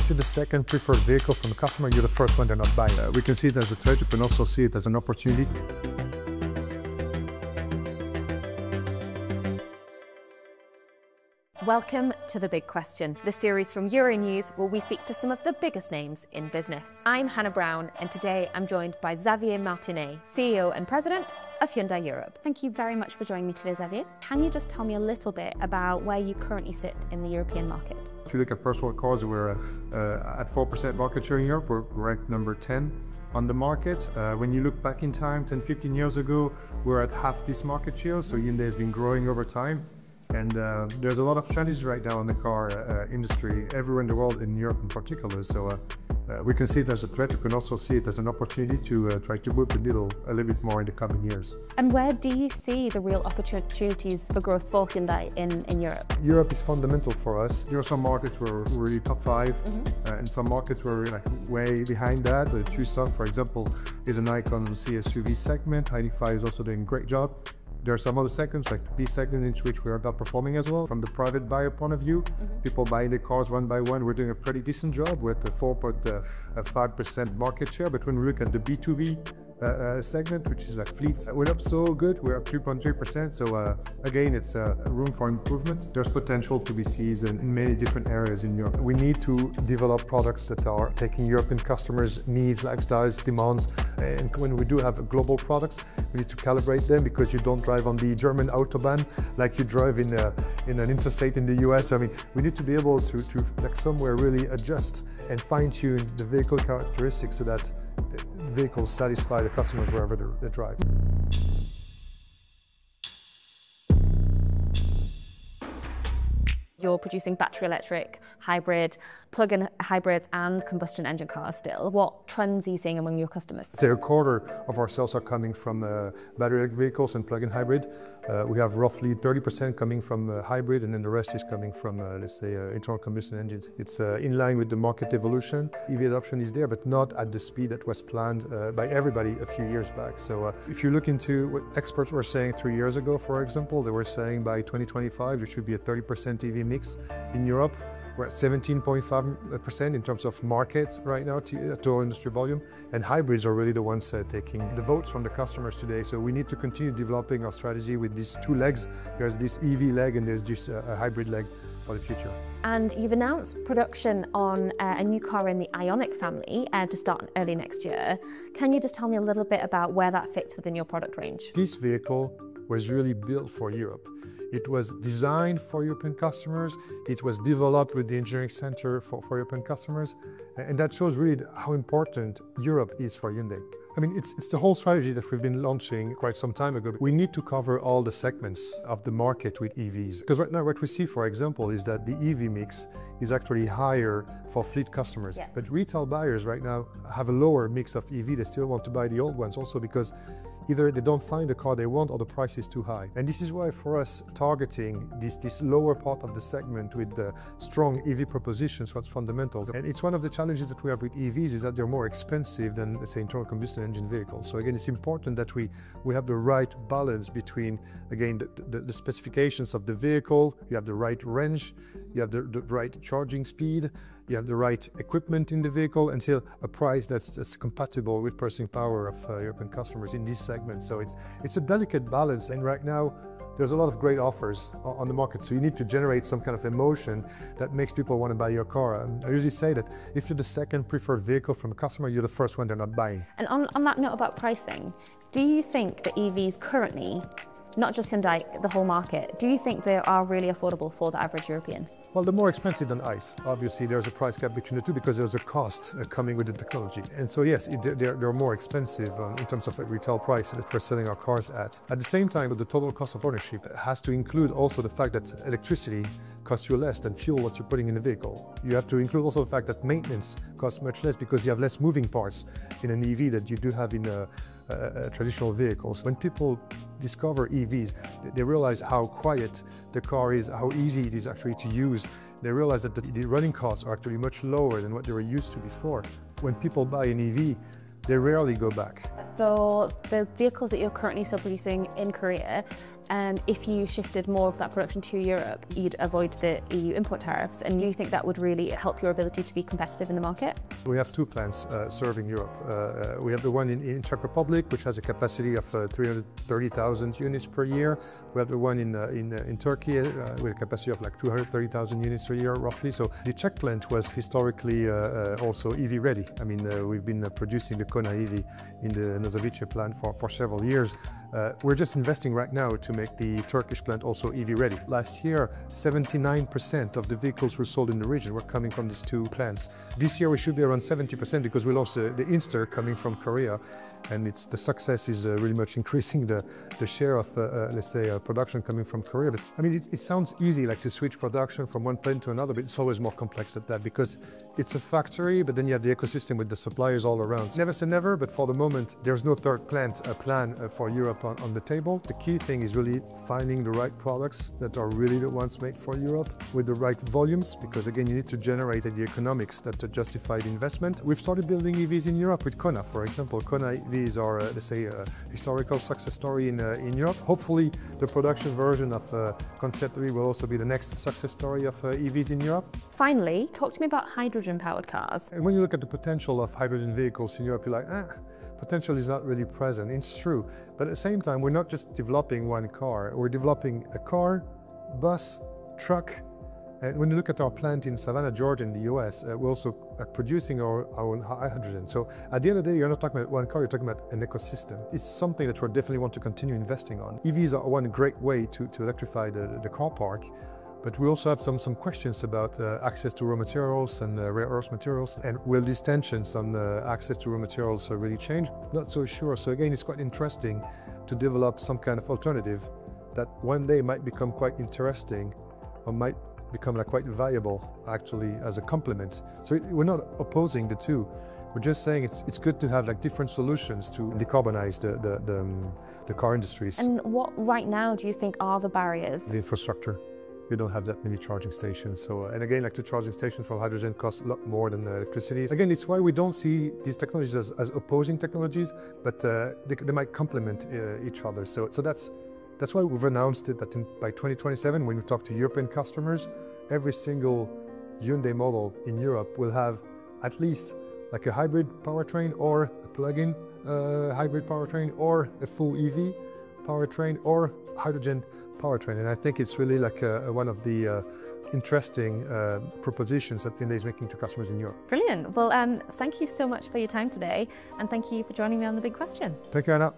If you're the second preferred vehicle from the customer, you're the first one they're not buying. We can see it as a threat, you can also see it as an opportunity. Welcome to The Big Question, the series from Euronews where we speak to some of the biggest names in business. I'm Hannah Brown, and today I'm joined by Xavier Martinet, CEO and President of Hyundai Europe. Thank you very much for joining me today, Xavier. Can you just tell me a little bit about where you currently sit in the European market? If you look at personal cars, we're at 4% market share in Europe. We're ranked number 10 on the market. When you look back in time, 10, 15 years ago, we're at half this market share, so Hyundai has been growing over time. And there's a lot of challenges right now in the car industry, everywhere in the world, in Europe in particular. So we can see it as a threat. We can also see it as an opportunity to try to move the needle a little bit more in the coming years. And where do you see the real opportunities for growth for Hyundai in Europe? Europe is fundamental for us. There are some markets where we're really top 5, and some markets where we're like way behind that. The Tucson, for example, is an icon in the CSUV segment. ID.5 is also doing a great job. There are some other segments, like the B segment, in which we are not performing as well. From the private buyer point of view, people buying the cars one by one, we're doing a pretty decent job. We're at the 4.5% market share. But when we look at the B2B segment, which is like fleets, we're not so good. We're at 3.3%. So again, it's room for improvement. There's potential to be seized in many different areas in Europe. We need to develop products that are taking European customers' needs, lifestyles, demands. And when we do have global products, we need to calibrate them, because you don't drive on the German Autobahn like you drive in an interstate in the US. I mean, we need to be able to like somewhere really adjust and fine-tune the vehicle characteristics so that the vehicles satisfy the customers wherever they drive. You're producing battery electric, hybrid, plug-in hybrids and combustion engine cars still. What trends are you seeing among your customers? Say a quarter of our sales are coming from battery electric vehicles and plug-in hybrid. We have roughly 30% coming from hybrid, and then the rest is coming from, let's say, internal combustion engines. It's in line with the market evolution. EV adoption is there, but not at the speed that was planned by everybody a few years back. So if you look into what experts were saying 3 years ago, for example, they were saying by 2025 there should be a 30% EV mix in Europe. We're at 17.5% in terms of market right now, total industry volume, and hybrids are really the ones taking the votes from the customers today. So we need to continue developing our strategy with these two legs. There's this EV leg and there's just a hybrid leg for the future. And you've announced production on a new car in the Ioniq family to start early next year. Can you just tell me a little bit about where that fits within your product range? This vehicle was really built for Europe. It was designed for European customers. It was developed with the engineering center for European customers. And that shows really how important Europe is for Hyundai. I mean, it's the whole strategy that we've been launching quite some time ago. We need to cover all the segments of the market with EVs. Because right now what we see, for example, is that the EV mix is actually higher for fleet customers. Yeah. But retail buyers right now have a lower mix of EV. They still want to buy the old ones also because either they don't find the car they want or the price is too high. And this is why for us, targeting this lower part of the segment with the strong EV propositions was fundamental. And it's one of the challenges that we have with EVs is that they're more expensive than, let's say, internal combustion engine vehicles. So again, it's important that we have the right balance between, again, the specifications of the vehicle, you have the right range, you have the right charging speed, you have the right equipment in the vehicle, until a price that's compatible with purchasing power of European customers in this segment. So it's a delicate balance, and right now there's a lot of great offers on the market. So you need to generate some kind of emotion that makes people want to buy your car. I usually say that if you're the second preferred vehicle from a customer, you're the first one they're not buying. And on that note about pricing, do you think that EVs currently, not just Hyundai, the whole market, do you think they are really affordable for the average European? Well, they're more expensive than ICE. Obviously, there's a price gap between the two because there's a cost coming with the technology. And so yes, they're more expensive in terms of a retail price that we're selling our cars at. At the same time, the total cost of ownership has to include also the fact that electricity costs you less than fuel what you're putting in the vehicle. You have to include also the fact that maintenance costs much less because you have less moving parts in an EV that you do have in traditional vehicles. When people discover EVs, they realize how quiet the car is, how easy it is actually to use. They realize that the running costs are actually much lower than what they were used to before. When people buy an EV, they rarely go back. So the vehicles that you're currently still producing in Korea, if you shifted more of that production to Europe, you'd avoid the EU import tariffs. And do you think that would really help your ability to be competitive in the market? We have two plants serving Europe. We have the one in Czech Republic, which has a capacity of 330,000 units per year. We have the one in Turkey with a capacity of like 230,000 units a year, roughly. So the Czech plant was historically also EV ready. I mean, we've been producing the Kona EV in the Nozovice plant for several years. We're just investing right now to make the Turkish plant also EV ready. Last year, 79% of the vehicles were sold in the region were coming from these two plants. This year we should be around 70% because we lost the Inster coming from Korea, and the success is really much increasing the share of, let's say, production coming from Korea. But I mean, it sounds easy, like to switch production from one plant to another, but it's always more complex than that because it's a factory, but then you have the ecosystem with the suppliers all around. Never say never, but for the moment, there's no third plan for Europe on the table. The key thing is really finding the right products that are really the ones made for Europe with the right volumes, because again, you need to generate the economics that justify the investment. We've started building EVs in Europe with Kona, for example. Kona EVs are, let's say, a historical success story in Europe. Hopefully, the production version of Concept 3 will also be the next success story of EVs in Europe. Finally, talk to me about hydrogen-powered cars. And when you look at the potential of hydrogen vehicles in Europe, you're like, potential is not really present. It's true, but at the same time, we're not just developing one car. We're developing a car, bus, truck. And when you look at our plant in Savannah, Georgia, in the US, we're also producing our own hydrogen. So at the end of the day, you're not talking about one car, you're talking about an ecosystem. It's something that we definitely want to continue investing on. EVs are one great way to electrify the car park. But we also have some questions about access to raw materials and rare earth materials. And will these tensions on access to raw materials really change? Not so sure. So again, it's quite interesting to develop some kind of alternative that one day might become quite interesting or might become like quite valuable actually as a complement. So we're not opposing the two. We're just saying it's good to have like different solutions to decarbonize the car industries. And what right now do you think are the barriers? The infrastructure. You don't have that many charging stations. So, and again, like the charging stations for hydrogen cost a lot more than electricity. Again, it's why we don't see these technologies as opposing technologies, but they might complement each other. So that's why we've announced it that by 2027, when we talk to European customers, every single Hyundai model in Europe will have at least like a hybrid powertrain or a plug-in hybrid powertrain or a full EV powertrain or hydrogen powertrain. And I think it's really like one of the interesting propositions that Hyundai is making to customers in Europe. Brilliant. Well, thank you so much for your time today, and thank you for joining me on The Big Question. Thank you, Anna.